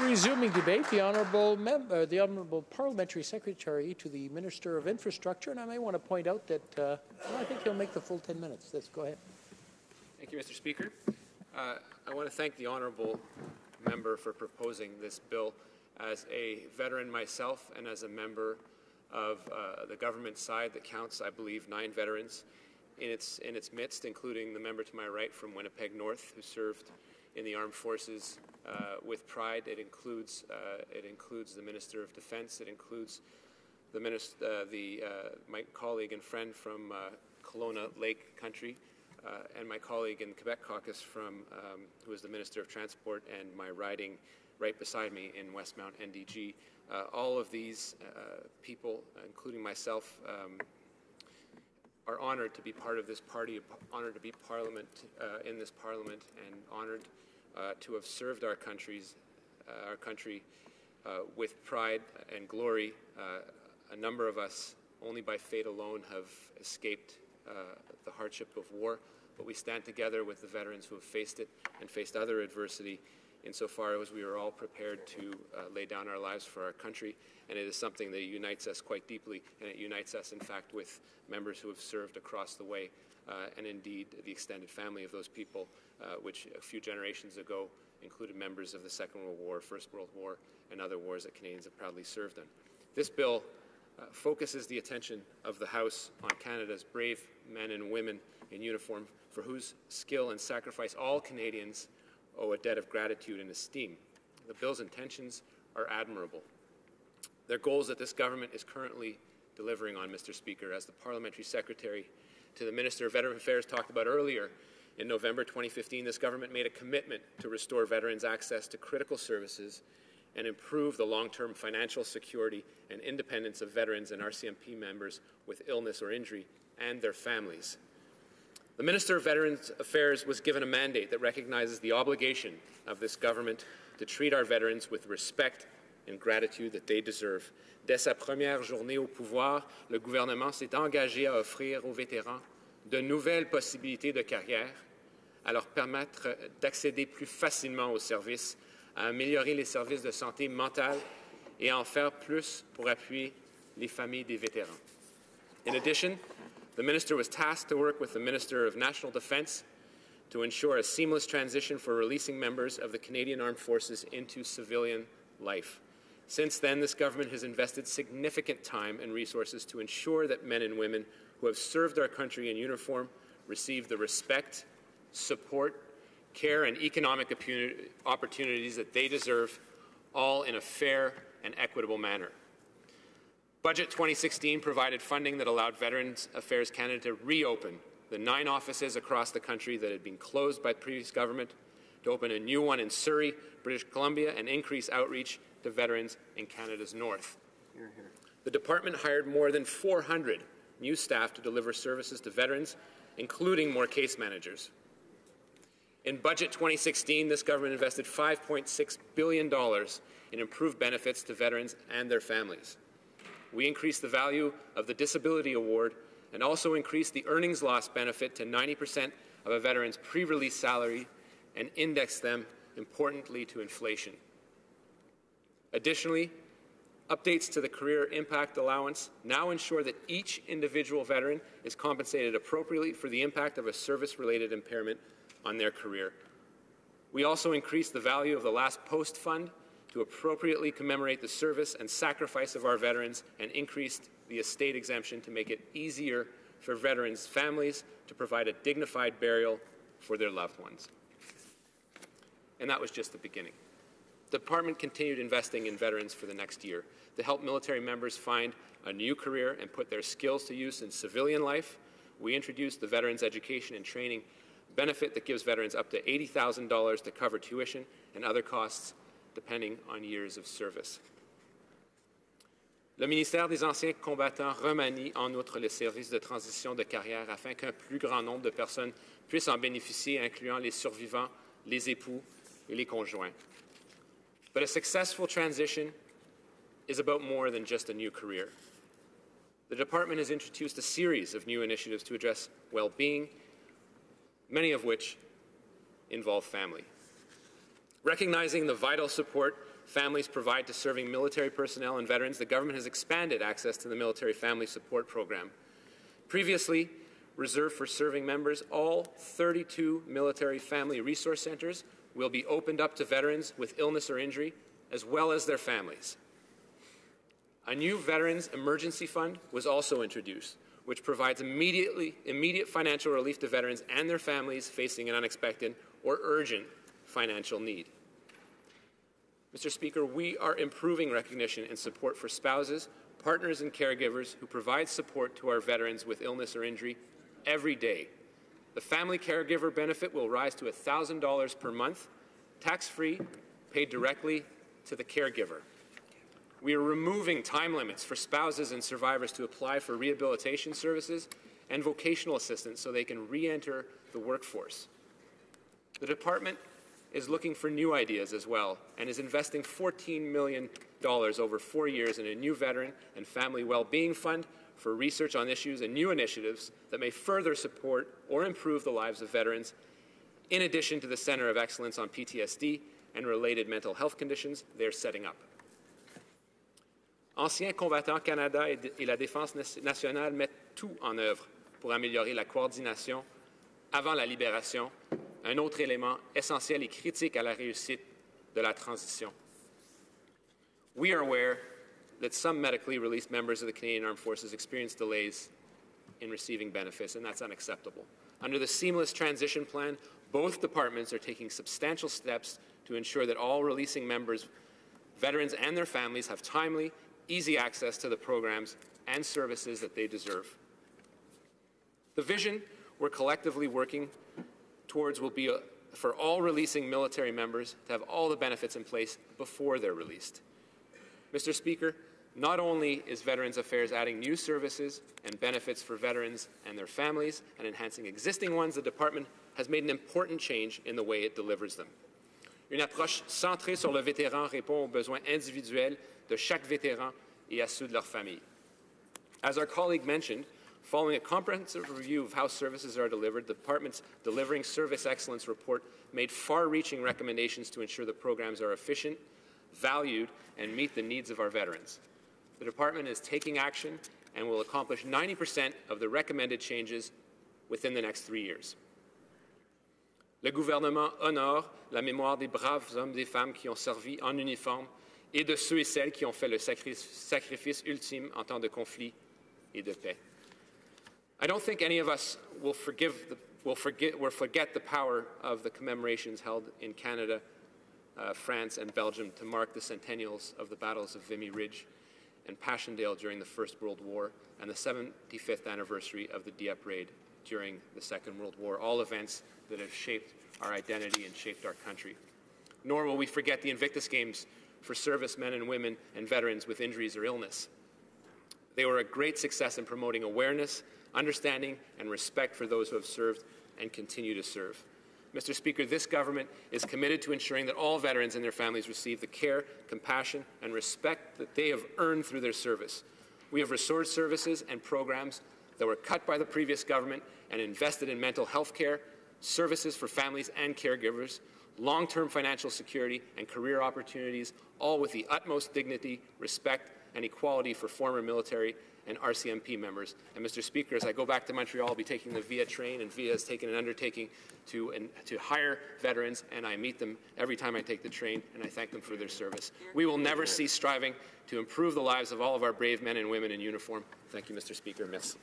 Resuming debate, the Honourable Parliamentary Secretary to the Minister of Infrastructure, and I may want to point out that I think he'll make the full 10 minutes. Let's go ahead. Thank you, Mr. Speaker. I want to thank the Honourable Member for proposing this bill. As a veteran myself and as a member of the government side that counts, I believe, 9 veterans in its midst, including the member to my right from Winnipeg North, who served in the armed forces with pride. It includes the Minister of Defence. It includes my colleague and friend from Kelowna Lake Country, and my colleague in the Quebec Caucus who is the Minister of Transport, and my riding right beside me in Westmount NDG. All of these people, including myself, are honored to be part of this party, honored to be in this parliament, and honored to have served our country with pride and glory. A number of us, only by fate alone, have escaped the hardship of war, but we stand together with the veterans who have faced it and faced other adversity insofar as we are all prepared to lay down our lives for our country, and it is something that unites us quite deeply, and it unites us, in fact, with members who have served across the way, and indeed the extended family of those people, which a few generations ago included members of the Second World War, First World War, and other wars that Canadians have proudly served in. This bill focuses the attention of the House on Canada's brave men and women in uniform, for whose skill and sacrifice all Canadians owe a debt of gratitude and esteem. The bill's intentions are admirable. They're goals that this government is currently delivering on, Mr. Speaker. As the Parliamentary Secretary to the Minister of Veteran Affairs talked about earlier, in November 2015, this government made a commitment to restore veterans' access to critical services and improve the long-term financial security and independence of veterans and RCMP members with illness or injury and their families. The Minister of Veterans Affairs was given a mandate that recognizes the obligation of this government to treat our veterans with respect and gratitude that they deserve. Dès sa première journée au pouvoir, le gouvernement s'est engagé à offrir aux vétérans de nouvelles possibilités de carrière, à leur permettre d'accéder plus facilement aux services, à améliorer les services de santé mentale et à en faire plus pour appuyer les familles des vétérans. In addition, the Minister was tasked to work with the Minister of National Defence to ensure a seamless transition for releasing members of the Canadian Armed Forces into civilian life. Since then, this government has invested significant time and resources to ensure that men and women who have served our country in uniform receive the respect, support, care, and economic opportunities that they deserve, all in a fair and equitable manner. Budget 2016 provided funding that allowed Veterans Affairs Canada to reopen the 9 offices across the country that had been closed by the previous government, to open a new one in Surrey, British Columbia, and increase outreach to veterans in Canada's north. The department hired more than 400 new staff to deliver services to veterans, including more case managers. In Budget 2016, this government invested $5.6 billion in improved benefits to veterans and their families. We increased the value of the Disability Award and also increased the earnings loss benefit to 90% of a veteran's pre-release salary and indexed them, importantly, to inflation. Additionally, updates to the Career Impact Allowance now ensure that each individual veteran is compensated appropriately for the impact of a service-related impairment on their career. We also increased the value of the Last Post Fund to appropriately commemorate the service and sacrifice of our veterans, and increased the estate exemption to make it easier for veterans' families to provide a dignified burial for their loved ones. And that was just the beginning. The department continued investing in veterans for the next year to help military members find a new career and put their skills to use in civilian life. We introduced the Veterans Education and Training benefit that gives veterans up to $80,000 to cover tuition and other costs depending on years of service. Le ministère des anciens combattants remanie en outre les services de transition de carrière afin qu'un plus grand nombre de personnes puissent en bénéficier, incluant les survivants, les époux et les conjoints. But a successful transition is about more than just a new career. The department has introduced a series of new initiatives to address well-being, many of which involve family. Recognizing the vital support families provide to serving military personnel and veterans, the government has expanded access to the Military Family Support Program. Previously reserved for serving members, all 32 military family resource centres will be opened up to veterans with illness or injury, as well as their families. A new Veterans Emergency Fund was also introduced, which provides immediate financial relief to veterans and their families facing an unexpected or urgent financial need. Mr. Speaker, we are improving recognition and support for spouses, partners and caregivers who provide support to our veterans with illness or injury every day. The family caregiver benefit will rise to $1,000 per month, tax-free, paid directly to the caregiver. We are removing time limits for spouses and survivors to apply for rehabilitation services and vocational assistance so they can re-enter the workforce. The Department is looking for new ideas as well and is investing $14 million over 4 years in a new veteran and family well-being fund for research on issues and new initiatives that may further support or improve the lives of veterans, in addition to the Centre of Excellence on PTSD and related mental health conditions they're setting up. Anciens, combattants Canada et la Défense nationale mettent tout en œuvre pour améliorer la coordination avant la libération, un autre élément essentiel et critique à la réussite de la transition. We are aware that some medically released members of the Canadian Armed Forces experience delays in receiving benefits, and that's unacceptable. Under the Seamless Transition Plan, both departments are taking substantial steps to ensure that all releasing members, veterans and their families, have timely, easy access to the programs and services that they deserve. The vision we're collectively working towards will be for all releasing military members to have all the benefits in place before they're released. Mr. Speaker, not only is Veterans Affairs adding new services and benefits for veterans and their families and enhancing existing ones, the Department has made an important change in the way it delivers them. Une approche centrée sur le vétéran répond aux besoins individuels de chaque vétéran et à ceux de leur famille. As our colleague mentioned, following a comprehensive review of how services are delivered, the Department's Delivering Service Excellence report made far-reaching recommendations to ensure the programs are efficient, valued, and meet the needs of our veterans. The Department is taking action and will accomplish 90% of the recommended changes within the next 3 years. Le gouvernement honore la mémoire des braves hommes et femmes qui ont servi en uniforme et de ceux et celles qui ont fait le sacrifice ultime en temps de conflit et de paix. I don't think any of us will forget the power of the commemorations held in Canada, France, and Belgium to mark the centennials of the battles of Vimy Ridge and Passchendaele during the First World War and the 75th anniversary of the Dieppe Raid during the Second World War, all events that have shaped our identity and shaped our country. Nor will we forget the Invictus Games for servicemen and women and veterans with injuries or illness. They were a great success in promoting awareness, understanding, and respect for those who have served and continue to serve. Mr. Speaker, this government is committed to ensuring that all veterans and their families receive the care, compassion, and respect that they have earned through their service. We have restored services and programs that were cut by the previous government and invested in mental health care, services for families and caregivers, long-term financial security, and career opportunities, all with the utmost dignity, respect, and equality for former military and RCMP members. And Mr. Speaker, as I go back to Montreal, I'll be taking the VIA train, and VIA has taken an undertaking to hire veterans, and I meet them every time I take the train, and I thank them for their service. We will never cease striving to improve the lives of all of our brave men and women in uniform. Thank you, Mr. Speaker. Merci.